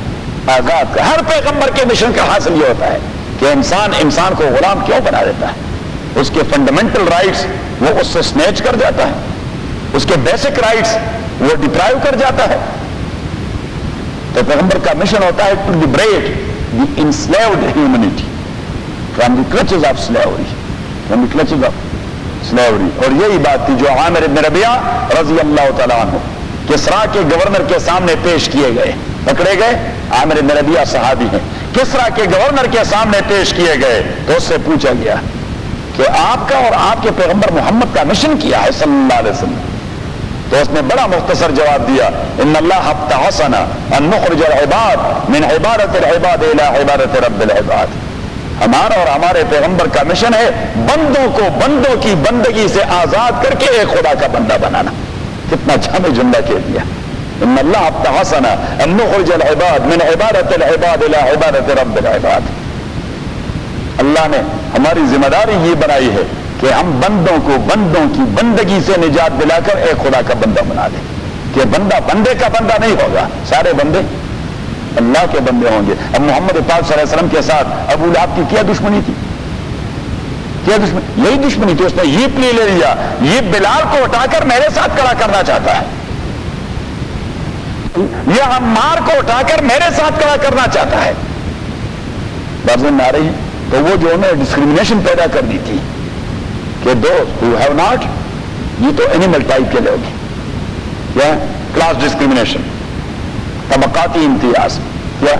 آزاد کر ہر پیغمبر کے مشن کا حاصل یہ ہوتا ہے کہ انسان کو غلام کیوں بنا دیتا ہے اس کے فنڈامنٹل رائٹس وہ اس سے سنیچ کر جاتا ہے اس کے بیسک رائٹس وہ ڈپرائیو کر جاتا ہے تو پیغمبر کا مشن ہوتا ہے to liberate the enslaved humanity from the clutches of slavery from the clutches of slavery اور یہی بات تھی جو عامر بن ربیعہ رضی اللہ تعالیٰ عنہ کسرا کے گورنر کے سامنے پیش کیے گئے پکڑے گئے عامر بن ربیعہ صحابی ہیں کسرا کے گورنر کے سامنے پیش کیے گئے تو اس سے پوچھا گیا کہ آپ کا اور آپ کے پیغمبر محمد کا مشن کیا ہے صلی اللہ علیہ وسلم تو اس نے بڑا مختصر جواب دیا ان اللہ ابتعثنا ان نخرج العباد من عبادت العباد الى عبادت رب العباد ہمارا اور ہمارے پیغمبر کا مشن ہے بندوں کو بندوں کی بندگی سے آزاد کر کے ایک خدا کا بندہ بنانا کتنا جامع جملہ کہہ دیا ان اللہ ابتعثنا ان نخرج العباد من عبادت العباد الى عبادت رب العباد اللہ نے ہماری ذمہ داری یہ بنائی ہے کہ ہم بندوں کو بندوں کی بندگی سے نجات دلا کر ایک خدا کا بندہ بنا دیں کہ بندہ بندے کا بندہ نہیں ہوگا، سارے بندے اللہ کے بندے ہوں گے۔ اب محمد پاک صلی اللہ علیہ وسلم کے ساتھ ابو لہب کی کیا دشمنی تھی؟ کیا دشمنی؟ یہی دشمنی تھی، اس نے یہ پلی لے لیا، یہ بلال کو ہٹا کر میرے ساتھ کھڑا کرنا چاہتا ہے، یہ عمار کو اٹھا کر میرے ساتھ کھڑا کرنا چاہتا ہے۔ بات سمجھ میں آ رہی ہے؟ تو وہ جو انہوں نے ڈسکریمنیشن پیدا کر دی تھی کہ دوز ہو ہیو ناٹ، یہ تو اینیمل ٹائپ کے لوگ ہیں، کیا کلاس ڈسکریمنیشن، طبقاتی امتیاز، کیا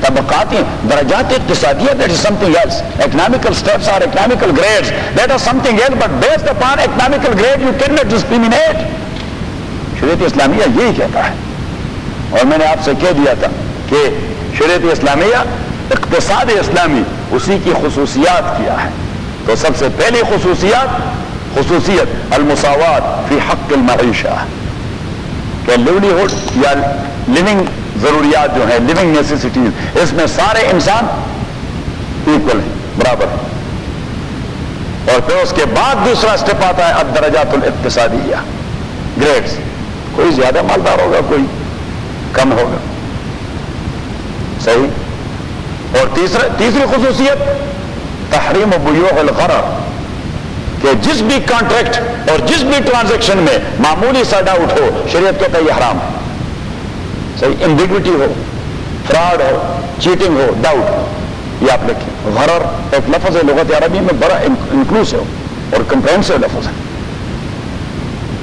طبقاتی درجات اقتصادیہ، that is something else. Economical steps are economical grades, that is something else, but based upon economical grade you cannot discriminate. شریعت اسلامیہ یہی کہتا ہے، اور میں نے آپ سے کہہ دیا تھا کہ شریعت اسلامیہ اقتصاد اسلامی اسی کی خصوصیات کیا ہے۔ تو سب سے پہلی خصوصیت المساوات فی حق المعیشہ، کہ لیولیہڈ یا لیونگ ضروریات جو ہیں، لیونگ نیسیسٹیز، اس میں سارے انسان ایکول ہیں، برابر ہیں۔ اور پھر اس کے بعد دوسرا اسٹیپ آتا ہے الدرجات الاقتصادیہ، گریڈز، کوئی زیادہ مالدار ہوگا، کوئی کم ہوگا، صحیح۔ اور تیسری خصوصیت تحریم بیوع الغرر، کہ جس بھی کانٹریکٹ اور جس بھی ٹرانزیکشن میں معمولی سا ڈاؤٹ ہو، شریعت کہتا ہے یہ حرام ہے، صحیح، امبیگوٹی ہو، فراڈ ہو، چیٹنگ ہو، ڈاؤٹ، یہ آپ لکھیں۔ غرر ایک لفظ ہے لغت عربی میں، بڑا انکلوسیو اور کمپریہنسو لفظ ہے،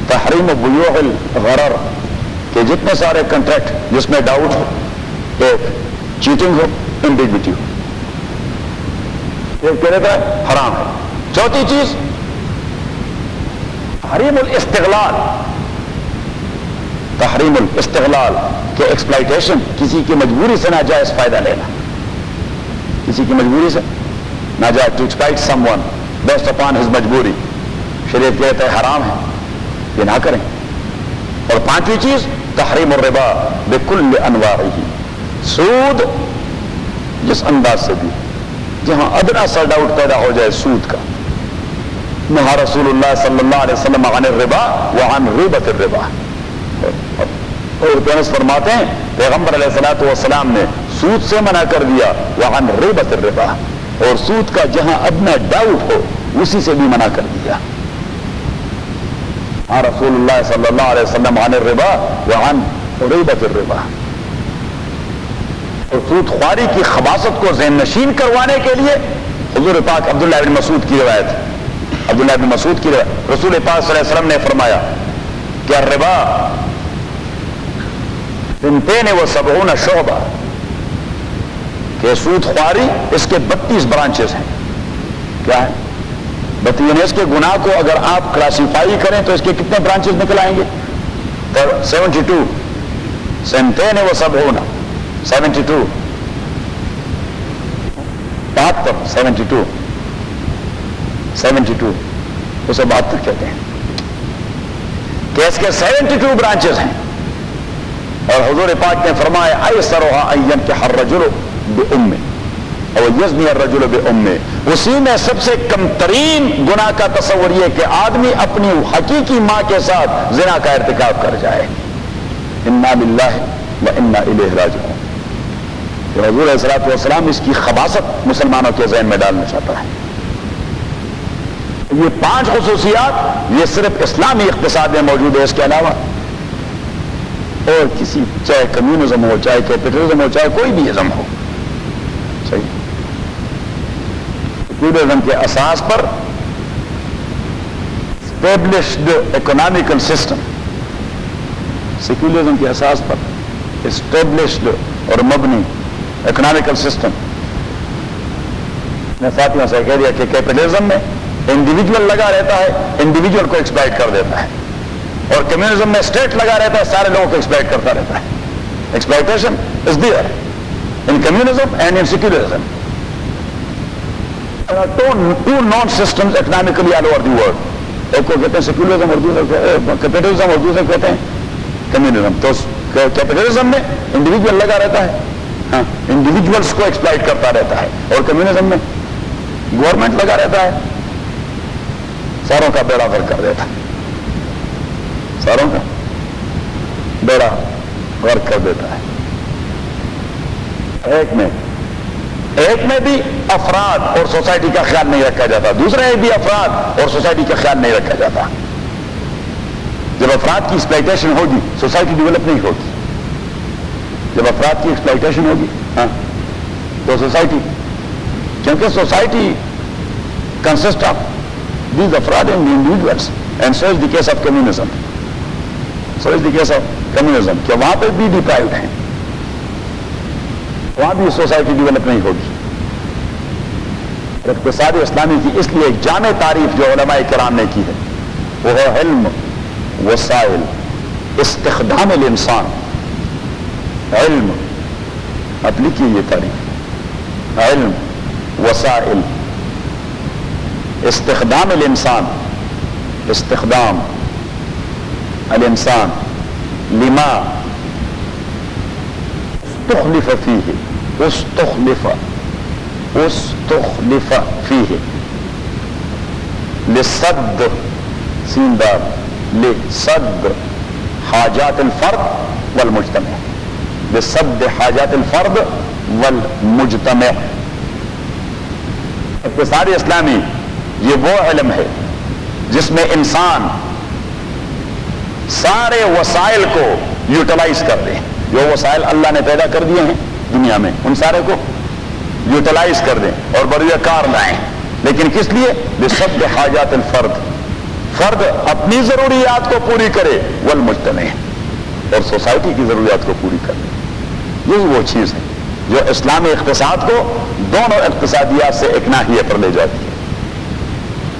تحریم بیوع الغرر، کہ جتنے سارے کنٹریکٹ جس میں ڈاؤٹ ہو، ایک چیٹنگ ہو، امبیگوٹی ہو، یہ کہہ رہتا ہے حرام ہے۔ چوتھی چیز تحریم الاستغلال، تحریم الاستغلال، کہ ایکسپلائٹیشن، کسی کی مجبوری سے ناجائز فائدہ لینا، کسی کی مجبوری سے ناجائز، to exploit someone based upon his مجبوری، شریعت کہتا ہے حرام ہے، یہ نہ کریں۔ اور پانچویں چیز تحریم الربا بکل انواعہ، سود جس انداز سے بھی، جہاں ادنا سا ڈاؤٹ پیدا ہو جائے سود کا، نہا رسول اللہ صلی اللہ علیہ وسلم عن الربا وعن ریبۃ الربا، اور پیغمبر فرماتے ہیں پیغمبر علیہ الصلوۃ والسلام نے سود سے منع کر دیا، وعن ریبۃ الربا، اور سود کا جہاں ادنا ڈاؤٹ ہو اسی سے بھی منع کر دیا۔ ہاں رسول اللہ صلی اللہ علیہ وسلم عن الربا وعن ریبۃ الربا، اور سود خواری کی خباثت کو ذہن نشین کروانے کے لیے حضور پاک عبداللہ بن مسعود کی روایت، عبداللہ بن مسعود کی روایت، رسول پاک صلی اللہ علیہ وسلم نے فرمایا کہ الربا 72 شعبہ، کہ سود خواری اس کے 32 برانچز ہیں۔ کیا ہے 32؟ یعنی اس کے گناہ کو اگر آپ کلاسیفائی کریں تو اس کے کتنے برانچز نکل آئیں گے؟ 72، 72 72 اسے 72 کہتے ہیں، کہ اس کے 72 برانچز ہیں۔ اور حضور پاک نے فرمایا ایسرھا ان ینکح الرجل بأمہ او یزنی الرجل بأمہ، اسی میں سب سے کم ترین گناہ کا تصور یہ کہ آدمی اپنی حقیقی ماں کے ساتھ زنا کا ارتکاب کر جائے۔ انا للہ وانا الیہ راجعون، کہ حضور علیہ الصلوۃ والسلام اس کی خباثت مسلمانوں کے ذہن میں ڈالنا چاہتا ہے۔ یہ 5 خصوصیات یہ صرف اسلامی اقتصاد میں موجود ہے، اس کے علاوہ اور کسی، چاہے کمیونزم ہو، چاہے کیپٹلزم ہو، چاہے کوئی بھی ازم ہو، صحیح، کیپٹلزم کے اساس پر اسٹیبلشڈ اکنامیکل سسٹم، سیکولرزم کے اساس پر اسٹیبلشڈ اور مبنی اکنامیکل سسٹم، میں ساتھیوں سے کہہ دیا کہ کیپٹلزم میں انڈیویجول لگا رہتا ہے، انڈیویجول کو ایکسپلائٹ کر دیتا ہے، اور کمیونزم میں اسٹیٹ لگا رہتا ہے، سارے لوگوں کو ایکسپلائٹ کرتا رہتا ہے۔ Exploitation is there in communism and in secularism. Two known systems economically all over the world, ایک کو کہتے ہیں سیکولرزم اور دوسرے کیپٹلزم اور دوسرے کہتے ہیں کمیونزم۔ تو کیپٹلزم میں انڈیویجول لگا رہتا ہے، ہاں انڈیویجولس کو ایکسپلائٹ کرتا رہتا ہے، اور کمیونزم میں گورنمنٹ لگا رہتا ہے، ساروں کا بیڑا غرق کر دیتا ہے، ساروں کا بیڑا غرق کر دیتا ہے۔ ایک میں بھی افراد اور سوسائٹی کا خیال نہیں رکھا جاتا، دوسرے میں بھی افراد اور سوسائٹی کا خیال نہیں رکھا جاتا۔ جب افراد کی ایکسپلائٹیشن ہوگی سوسائٹی ڈیولپ نہیں ہوگی۔ جب افراد کی ایکسپلائٹیشن ہوگی تو سوسائٹی، کیونکہ سوسائٹی کنسسٹ آف دیز افراد and individuals, and so is the case of communism, کہ وہاں پہ بھی ڈیپرائیوڈ ہیں، وہاں بھی سوسائٹی ڈیولپ نہیں ہوگی۔ اقتصاد اسلامی کی اس لیے ایک جامع تعریف جو علماء کرام نے کی ہے وہ ہے علم، وسائل، استخدام الانسان۔ علم، اب لکھیے یہ تعریف، علم، وسائل، استخدام الانسان، استخدام الانسان لما استخلف فيه، استخلف فيه لسد سیندار لسد حاجات الفرد والمجتمع، لسد حاجات الفرد والمجتمع۔ اقتصاد اسلامی یہ وہ علم ہے جس میں انسان سارے وسائل کو یوٹیلائز کر دے، جو وسائل اللہ نے پیدا کر دیے ہیں دنیا میں ان سارے کو یوٹیلائز کر دیں اور بروئے کار لائیں، لیکن کس لیے؟ لسد حاجات الفرد، فرد اپنی ضروریات کو پوری کرے، والمجتمع، اور سوسائٹی کی ضروریات کو پوری کرے۔ یہی وہ چیز ہے جو اسلامی اقتصاد کو دونوں اقتصادیات سے ایک ناحیے پر لے جاتی ہے،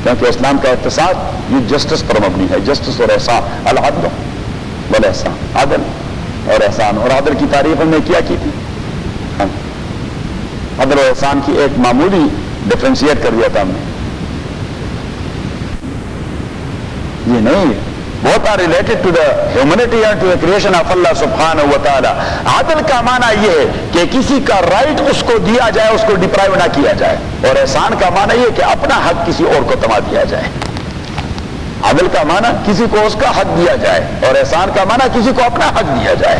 کیونکہ اسلام کا اقتصاد یہ جسٹس پر مبنی ہے، جسٹس اور احسان، العدل والاحسان، عدل اور احسان۔ اور عدل کی تعریف ہم نے کیا کی تھی، عدل و احسان کی ایک معمولی ڈفرینشیٹ کر دیا تھا ہم نے، یہ نہیں ہے، بہت are related to the humanity and to the creation of Allah سبحانہ و تعالی۔ عدل کا معنی یہ ہے کہ کسی کا رائٹ اس کو دیا جائے، اس کو ڈپرائیو نہ کیا جائے، اور احسان کا معنی یہ کہ اپنا حق کسی اور کو تما دیا جائے۔ عدل کا معنی کسی کو اس کا حق دیا جائے، اور احسان کا معنی کسی کو اپنا حق دیا جائے۔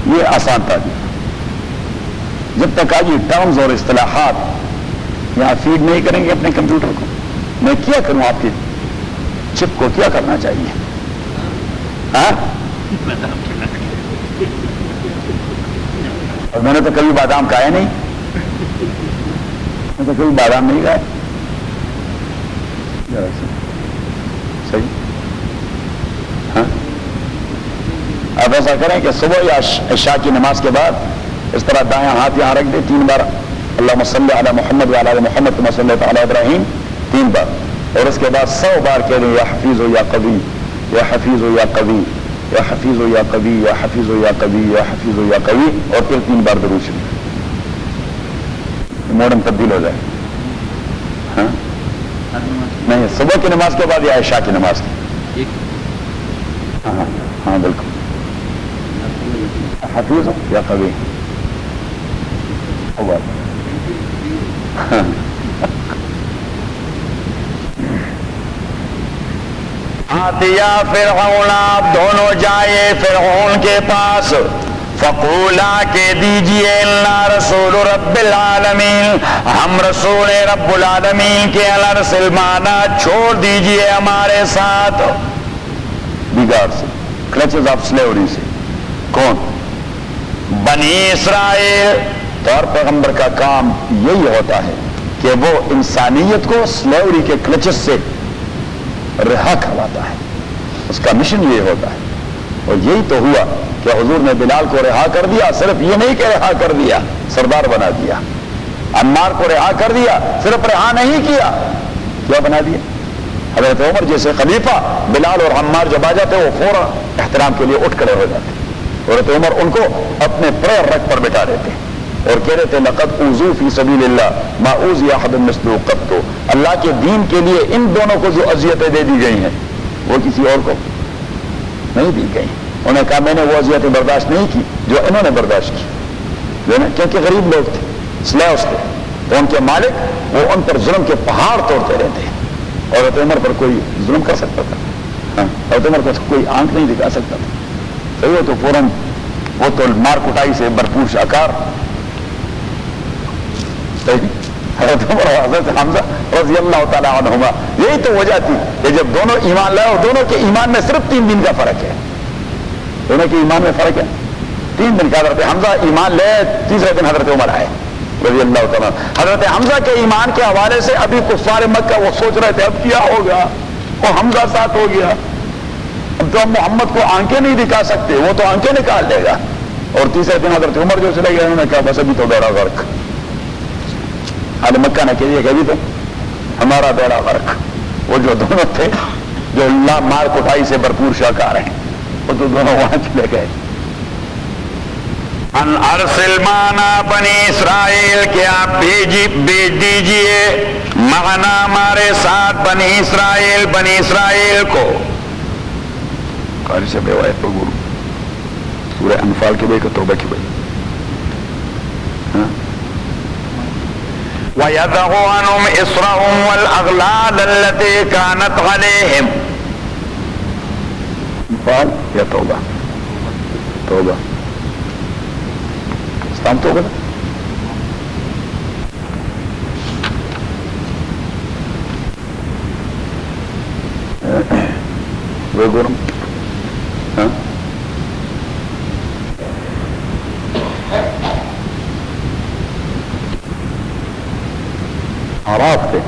یہ آسان تعریف، جب تک آج یہ ٹرمز اور اصطلاحات یہاں فیڈ نہیں کریں گے اپنے کمپیوٹر کو، میں کیا کروں؟ آپ کی چپ کو کیا کرنا چاہیے؟ اور میں نے تو کبھی بادام کھایا نہیں، میں تو کبھی بادام نہیں کھایا، صحیح؟ ہاں، آپ ایسا کریں کہ صبح یا عشاء کی نماز کے بعد اس طرح دایاں ہاتھ یہاں رکھ دیں 3 بار، اللہم صلی علی محمد وعلی آل محمد کما صلیت علی ابراہیم 3 بار، اور اس کے بعد 100 بار کہہ دیں یا حفیظ یا قوی، یا حفیظ یا قوی، یا حفیظ یا قوی، یا حفیظ یا قوی، یا حفیظ یا قوی، اور پھر 3 بار درود شریف، موڈم تبدیل ہو جائے۔ ہاں نہیں، صبح کی نماز کے بعد یا عشاء کی نماز کی؟ ہاں ہاں بالکل، حفیظ یا قوی ہوگا۔ آتیا فرعون، آپ دونوں جائے فرعون کے پاس، فقولا کہ دیجئے انا رسول رب العالمین، ہم رسول رب العالمین کے الارسل مانا چھوڑ دیجئے ہمارے ساتھ، بگاڑ سے، کلچز آف سلیوری سے۔ کون؟ بنی اسرائیل۔ تو ہر پیغمبر کا کام یہی ہوتا ہے کہ وہ انسانیت کو سلیوری کے کلچز سے رہا کرواتا ہے، اس کا مشن یہ ہوتا ہے، اور یہی تو ہوا کہ حضور نے بلال کو رہا کر دیا، صرف یہ نہیں کہ رہا کر دیا، سردار بنا دیا۔ عمار کو رہا کر دیا، صرف رہا نہیں کیا، کیا بنا دیا؟ حضرت عمر جیسے خلیفہ بلال اور عمار جب آ جاتے وہ فوراً احترام کے لیے اٹھ کھڑے ہو جاتے، حضرت عمر ان کو اپنے پیر رکھ پر بٹھا دیتے اور کہہ رہے تھے لقد اوذوا فی سبیل اللہ ما اوذی احد مثلہ قط، اللہ کے دین کے لیے ان دونوں کو جو اذیتیں دے دی گئی ہیں وہ کسی اور کو نہیں دی گئی۔ انہوں نے کہا میں نے وہ اذیتیں برداشت نہیں کی جو انہوں نے برداشت کی، کیونکہ غریب لوگ تھے، سلیوز تھے، تو ان کے مالک وہ ان پر ظلم کے پہاڑ توڑتے رہتے، حضرت عمر پر کوئی ظلم کر سکتا تھا؟ اور عمر کو کوئی آنکھ نہیں دکھا سکتا تھا. صحیح ہو تو فوراً وہ تو مار کٹائی سے بھرپور شاکار. حضرت عمر اور حضرت حمزہ رضی اللہ تعالیٰ عنہما, یہی تو وجہ تھی کہ جب دونوں ایمان لائے, اور دونوں کے ایمان میں صرف 3 دن کا فرق ہے, دونوں کے ایمان میں فرق ہے 3 دن کا. حضرت حمزہ ایمان لے, تیسرے دن حضرت عمر آئے رضی اللہ تعالیٰ. حضرت حمزہ کے ایمان کے حوالے سے ابھی کفار مکہ وہ سوچ رہے تھے اب کیا ہوگا, وہ حمزہ ساتھ ہو گیا, اب تو ہم محمد کو آنکھیں نہیں دکھا سکتے, وہ تو آنکھیں نکال لے گا. اور تیسرے دن حضرت عمر جو چلے گئے, انہوں نے کہا بس ابھی تو بیڑا غرق. اہل مکہ نے کہیے کہ ابھی تو ہمارا بیڑا غرق. وہ جو دونوں تھے جو اللہ مار کٹائی سے بھرپور شاکار ہیں, وہ تو دونوں وہاں چلے گئے. ان ارسل معنا بنی اسرائیل کہ آپ بھیج دیجئے معنا ہمارے ساتھ بنی اسرائیل کو. قاری سے بے وایت پر گرو سورہ انفال کی بھائی کہ توبہ کی بھائی. وَيَدَعُ عَنْهُمْ إِصْرَهُمْ وَالْأَغْلَالَ الَّتِي كَانَتْ عَلَيْهِمْ. انفال یا توبہ؟ توبہ استعام توبہ نا. وہ گرم اعراف پہ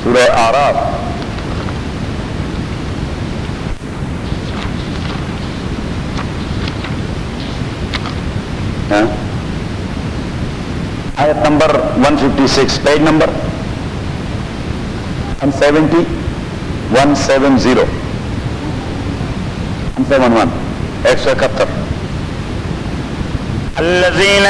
سورہ اعراف آیت نمبر 156, پیج نمبر 170 171 171. الذين